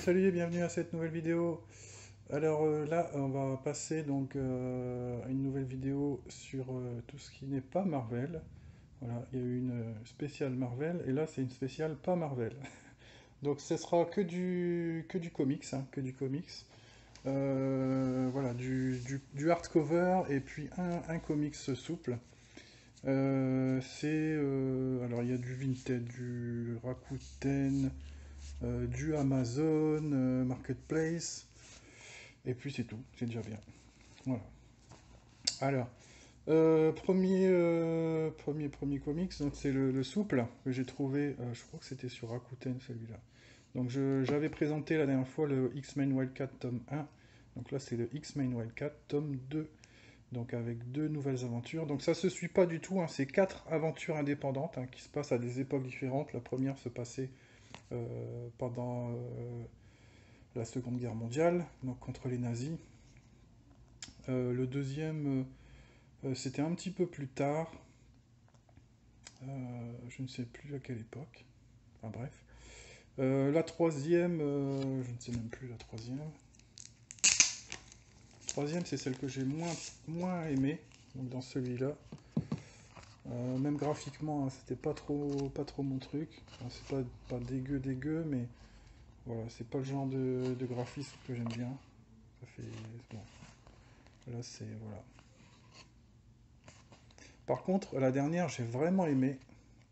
salut et bienvenue à cette nouvelle vidéo. Alors là, on va passer donc à une nouvelle vidéo sur tout ce qui n'est pas Marvel. Voilà, il y a eu une spéciale Marvel et là c'est une spéciale pas Marvel. Donc ce sera que du comics, hein, que du comics. Voilà, du hardcover et puis un comics souple. Alors il y a du Vinted, du Rakuten, du Amazon Marketplace, et puis c'est tout, c'est déjà bien. Voilà. Alors, premier comics, donc c'est le souple que j'ai trouvé, je crois que c'était sur Rakuten celui-là. Donc j'avais présenté la dernière fois le X-Men Wildcat tome 1, donc là c'est le X-Men Wildcat tome 2, donc avec deux nouvelles aventures. Donc ça se suit pas du tout, hein, c'est quatre aventures indépendantes hein, qui se passent à des époques différentes. La première se passait pendant la Seconde Guerre mondiale, donc contre les nazis. Le deuxième, c'était un petit peu plus tard, je ne sais plus à quelle époque. Enfin bref. La troisième, je ne sais même plus la troisième. La troisième, c'est celle que j'ai moins aimée, donc dans celui-là. Même graphiquement, hein, c'était pas trop mon truc. Enfin, c'est pas dégueu, mais voilà, c'est pas le genre de graphisme que j'aime bien. Ça fait bon. Là, c'est voilà. Par contre, la dernière, j'ai vraiment aimé.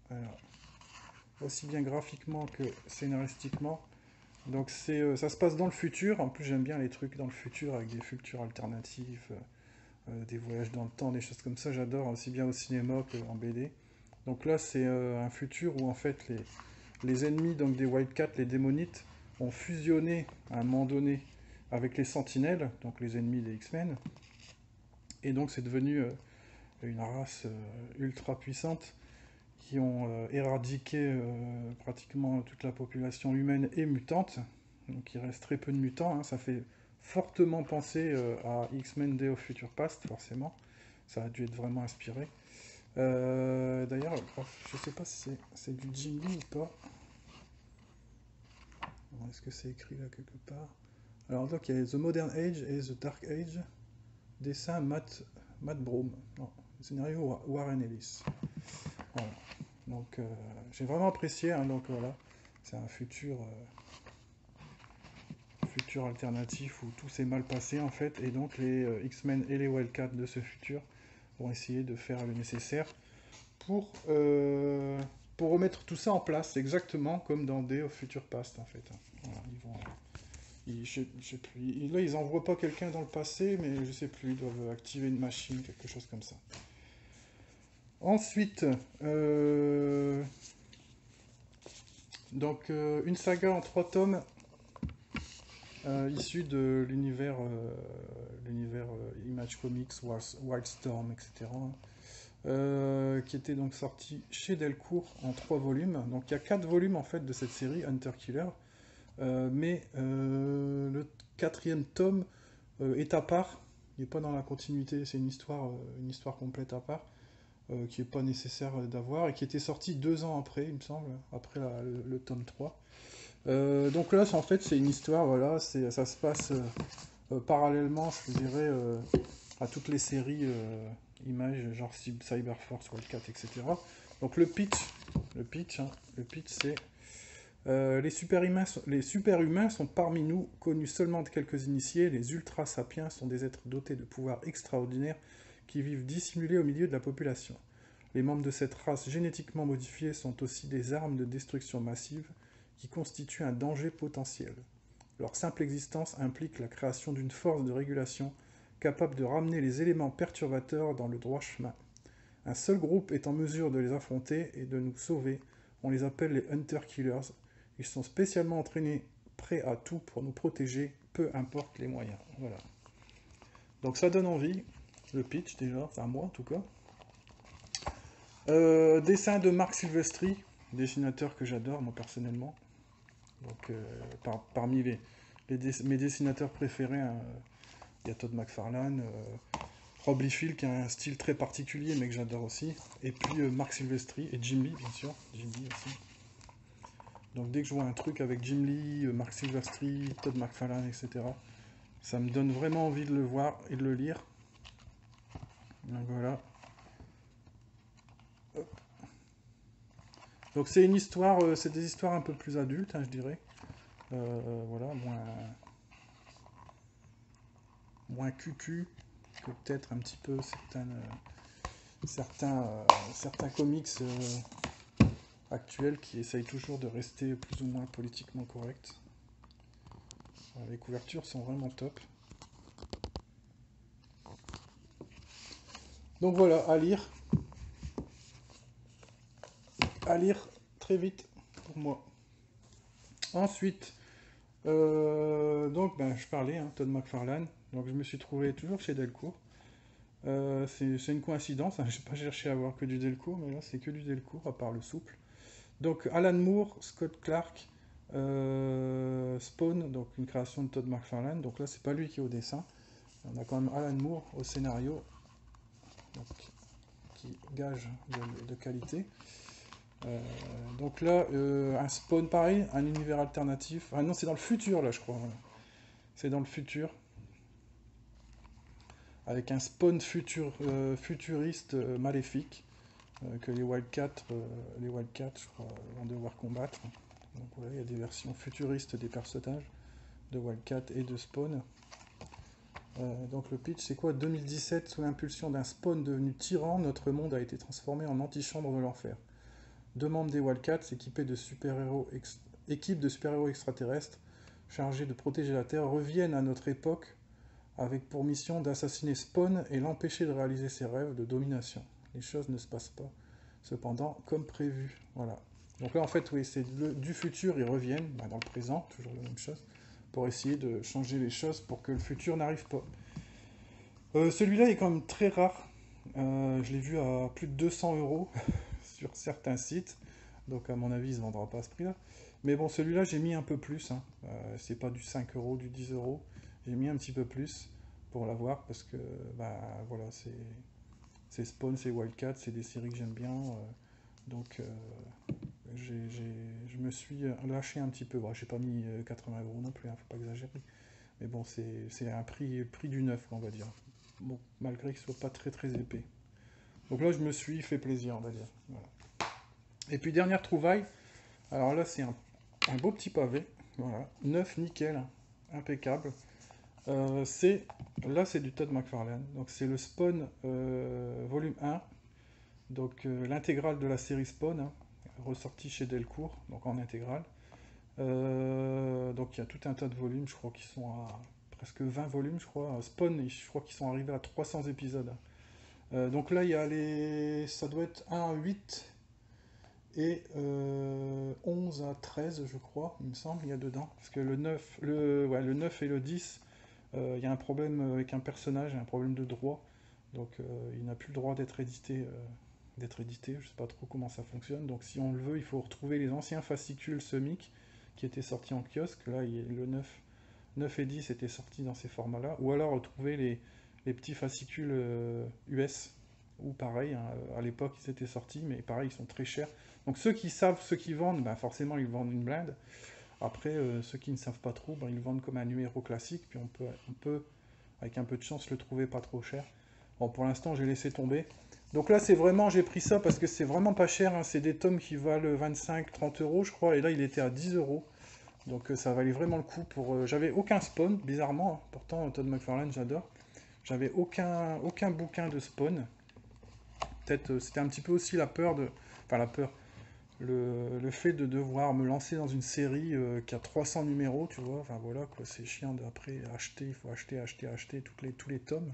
Alors, aussi bien graphiquement que scénaristiquement. Donc ça se passe dans le futur. En plus, j'aime bien les trucs dans le futur avec des futurs alternatifs, des voyages dans le temps, des choses comme ça. J'adore aussi bien au cinéma qu'en BD. Donc là, c'est un futur où en fait les ennemis donc des Wildcats, les démonites, ont fusionné à un moment donné avec les Sentinelles, donc les ennemis des X-Men. Et donc c'est devenu une race ultra puissante qui ont éradiqué pratiquement toute la population humaine et mutante. Donc il reste très peu de mutants, hein. Ça fait fortement penser à X-Men Day of Future Past, forcément. Ça a dû être vraiment inspiré. D'ailleurs, je ne sais pas si c'est du Jim Lee ou pas. Est-ce que c'est écrit là quelque part? Alors donc il y a The Modern Age et The Dark Age. Dessin Matt Broom. Non, scénario Warren Ellis. Voilà. Donc j'ai vraiment apprécié, hein, donc voilà, c'est un futur alternatif où tout s'est mal passé en fait, et donc les X-Men et les Wildcats de ce futur vont essayer de faire le nécessaire pour, euh, pour remettre tout ça en place, exactement comme dans Day of Future Past en fait. Voilà, je sais plus, là ils envoient pas quelqu'un dans le passé, mais je sais plus, ils doivent activer une machine, quelque chose comme ça. Ensuite, donc une saga en 3 tomes issue de l'univers Image Comics, Wildstorm, etc. Qui était donc sorti chez Delcourt en 3 volumes. Donc il y a 4 volumes en fait de cette série Hunter Killer, mais le quatrième tome est à part. Il n'est pas dans la continuité, c'est une histoire complète à part. Qui n'est pas nécessaire d'avoir et qui était sorti 2 ans après, il me semble, après le tome 3. Donc là, en fait, c'est une histoire, voilà, ça se passe parallèlement, je dirais, à toutes les séries images, genre Cyberforce, Wildcat, etc. Donc le pitch, c'est les super-humains sont parmi nous, connus seulement de quelques initiés. Les ultra-sapiens sont des êtres dotés de pouvoirs extraordinaires qui vivent dissimulés au milieu de la population. Les membres de cette race génétiquement modifiée sont aussi des armes de destruction massive qui constituent un danger potentiel. Leur simple existence implique la création d'une force de régulation capable de ramener les éléments perturbateurs dans le droit chemin. Un seul groupe est en mesure de les affronter et de nous sauver. On les appelle les Hunter Killers. Ils sont spécialement entraînés, prêts à tout pour nous protéger, peu importe les moyens. Voilà. Donc ça donne envie, le pitch déjà, enfin moi en tout cas. Dessin de Marc Silvestri, dessinateur que j'adore moi personnellement. Donc parmi mes dessinateurs préférés, hein, il y a Todd McFarlane, Rob Liefeld qui a un style très particulier mais que j'adore aussi, et puis Marc Silvestri et Jim Lee bien sûr, Jim Lee aussi. Donc dès que je vois un truc avec Jim Lee, Mark Silvestri, Todd McFarlane, etc., ça me donne vraiment envie de le voir et de le lire. Donc voilà. Donc c'est une histoire, c'est des histoires un peu plus adultes, hein, je dirais. Voilà, moins cucu que peut-être un petit peu certains comics actuels qui essayent toujours de rester plus ou moins politiquement corrects. Les couvertures sont vraiment top. Donc voilà, à lire très vite pour moi. Ensuite, donc je parlais, hein, Todd McFarlane. Donc je me suis trouvé toujours chez Delcourt. C'est une coïncidence, hein, j'ai pas cherché à avoir que du Delcourt, mais là c'est que du Delcourt, à part le souple. Donc Alan Moore, Scott Clark, Spawn, donc une création de Todd McFarlane. Donc là c'est pas lui qui est au dessin. On a quand même Alan Moore au scénario, donc, qui gage de qualité. Donc là, un Spawn pareil, un univers alternatif. Ah non, c'est dans le futur là, je crois. Voilà. C'est dans le futur. Avec un Spawn futuriste maléfique que les Wildcats, je crois, vont devoir combattre. Donc voilà, il y a des versions futuristes des personnages de Wildcat et de Spawn. Donc le pitch, c'est quoi? 2017, sous l'impulsion d'un Spawn devenu tyran, notre monde a été transformé en antichambre de l'enfer. Deux membres des Wildcats, équipes de super-héros extraterrestres, chargés de protéger la Terre, reviennent à notre époque avec pour mission d'assassiner Spawn et l'empêcher de réaliser ses rêves de domination. Les choses ne se passent pas, cependant, comme prévu. Voilà. Donc là, en fait, oui, c'est du futur, ils reviennent, dans le présent, toujours la même chose, pour essayer de changer les choses pour que le futur n'arrive pas. Celui-là est quand même très rare. Je l'ai vu à plus de 200 € sur certains sites. Donc à mon avis, il ne se vendra pas à ce prix-là. Mais bon, celui-là, j'ai mis un peu plus. Hein. C'est pas du 5 €, du 10 €. J'ai mis un petit peu plus pour l'avoir parce que voilà, c'est Spawn, c'est Wildcat, c'est des séries que j'aime bien. Donc je me suis lâché un petit peu. Bon, j'ai pas mis 80 € non plus, hein, faut pas exagérer. Mais bon, c'est un prix du neuf, on va dire. Bon, malgré qu'il soit pas très très épais. Donc là, je me suis fait plaisir, on va dire. Voilà. Et puis, dernière trouvaille. Alors là, c'est un beau petit pavé. Voilà. Neuf, nickel. Impeccable. Là, c'est du Todd McFarlane. Donc, c'est le Spawn volume 1. Donc, l'intégrale de la série Spawn, hein, ressortie chez Delcourt, donc en intégrale. Donc, il y a tout un tas de volumes. Je crois qu'ils sont à presque 20 volumes, je crois. Spawn, je crois qu'ils sont arrivés à 300 épisodes. Donc là, il y a ça doit être 1 à 8 et 11 à 13, je crois, il me semble, il y a dedans. Parce que le 9 et le 10, il y a un problème avec un personnage, un problème de droit. Donc il n'a plus le droit d'être édité. Je ne sais pas trop comment ça fonctionne. Donc si on le veut, il faut retrouver les anciens fascicules Semic qui étaient sortis en kiosque. Là, le 9 et 10 étaient sortis dans ces formats-là. Ou alors retrouver les petits fascicules US, ou pareil, hein, à l'époque ils étaient sortis, mais pareil, ils sont très chers. Donc ceux qui savent, ceux qui vendent, forcément ils vendent une blinde. Après, ceux qui ne savent pas trop, ils le vendent comme un numéro classique, puis on peut, avec un peu de chance, le trouver pas trop cher. Bon, pour l'instant, j'ai laissé tomber. Donc là, j'ai pris ça parce que c'est vraiment pas cher, hein. C'est des tomes qui valent 25-30 €, je crois, et là, il était à 10 €. Donc ça valait vraiment le coup j'avais aucun Spawn, bizarrement, hein. Pourtant, Todd McFarlane, j'adore. J'avais aucun bouquin de Spawn. Peut-être c'était un petit peu aussi la peur Enfin, la peur. Le fait de devoir me lancer dans une série qui a 300 numéros, tu vois. Enfin, voilà, quoi. C'est chiant d'après acheter. Il faut acheter tous les tomes.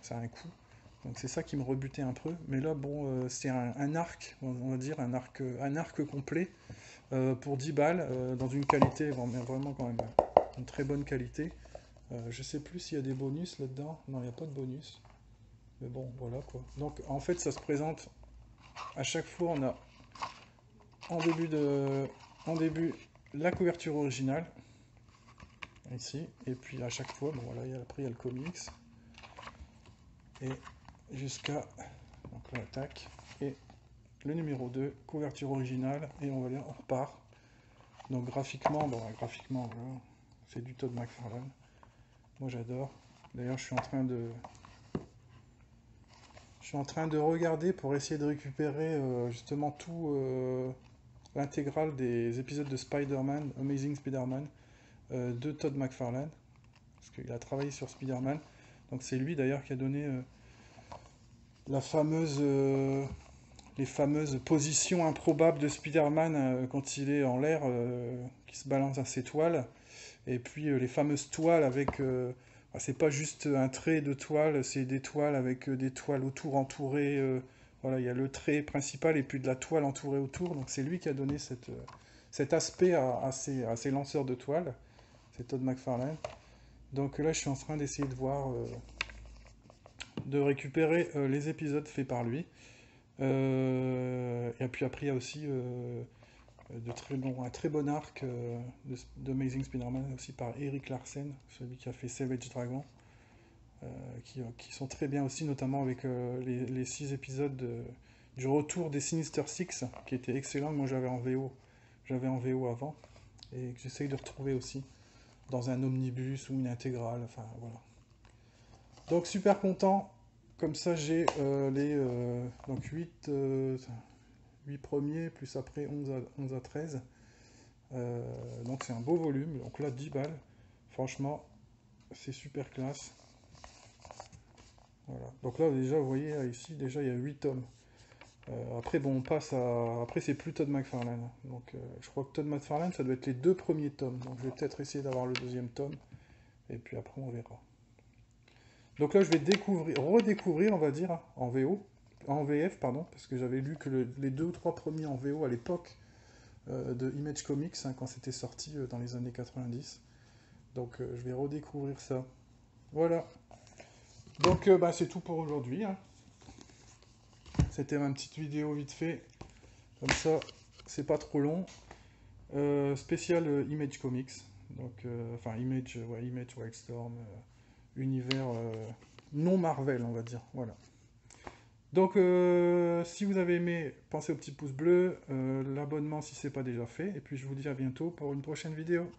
Ça a un coût. Donc c'est ça qui me rebutait un peu. Mais là, bon, c'est un arc, on va dire, un arc complet pour 10 balles, dans une qualité, vraiment quand même, une très bonne qualité. Je sais plus s'il y a des bonus là-dedans. Non, il n'y a pas de bonus. Mais bon, voilà quoi. Donc en fait, ça se présente à chaque fois. On a en début la couverture originale ici, et puis à chaque fois, bon voilà, après il y a le comics et jusqu'à donc là, tac, et le numéro 2, couverture originale, et on repart. Donc graphiquement, bon, graphiquement, voilà, c'est du Todd McFarlane. Moi j'adore. D'ailleurs, je suis en train de regarder pour essayer de récupérer justement tout l'intégrale des épisodes de Spider-Man, Amazing Spider-Man, de Todd McFarlane, parce qu'il a travaillé sur Spider-Man. Donc c'est lui d'ailleurs qui a donné la fameuse, les fameuses positions improbables de Spider-Man quand il est en l'air, qui se balance à ses toiles. Et puis les fameuses toiles avec... c'est pas juste un trait de toile, c'est des toiles avec des toiles autour entourées. Voilà, il y a le trait principal et puis de la toile entourée autour. Donc c'est lui qui a donné cet aspect à ces lanceurs de toiles. C'est Todd McFarlane. Donc là, je suis en train d'essayer de voir, de récupérer les épisodes faits par lui. Et puis après, il y a aussi un très bon arc d'Amazing Spider-Man aussi par Eric Larsen, celui qui a fait Savage Dragon, qui sont très bien aussi, notamment avec les 6 épisodes du retour des Sinister Six, qui étaient excellents. Moi j'avais en VO avant, et que j'essaye de retrouver aussi dans un omnibus ou une intégrale, enfin voilà. Donc super content, comme ça j'ai donc 8 premiers, plus après 11 à 13. Donc c'est un beau volume, donc là 10 balles, franchement c'est super classe. Voilà. Donc là déjà vous voyez ici déjà il y a 8 tomes. Après bon on passe à... Après c'est plus Todd McFarlane. Donc je crois que Todd McFarlane ça doit être les 2 premiers tomes. Donc je vais peut-être essayer d'avoir le 2e tome. Et puis après on verra. Donc là je vais redécouvrir on va dire en VO. En VF pardon, parce que j'avais lu que les 2 ou 3 premiers en VO à l'époque de Image Comics, hein, quand c'était sorti dans les années 90. Donc je vais redécouvrir ça. Voilà. Donc bah, c'est tout pour aujourd'hui. Hein. C'était ma petite vidéo vite fait. Comme ça, c'est pas trop long. Spécial Image Comics. Donc, enfin, Image Wildstorm. Univers non Marvel, on va dire. Voilà. Donc, si vous avez aimé, pensez au petit pouce bleu, l'abonnement si ce n'est pas déjà fait. Et puis, je vous dis à bientôt pour une prochaine vidéo.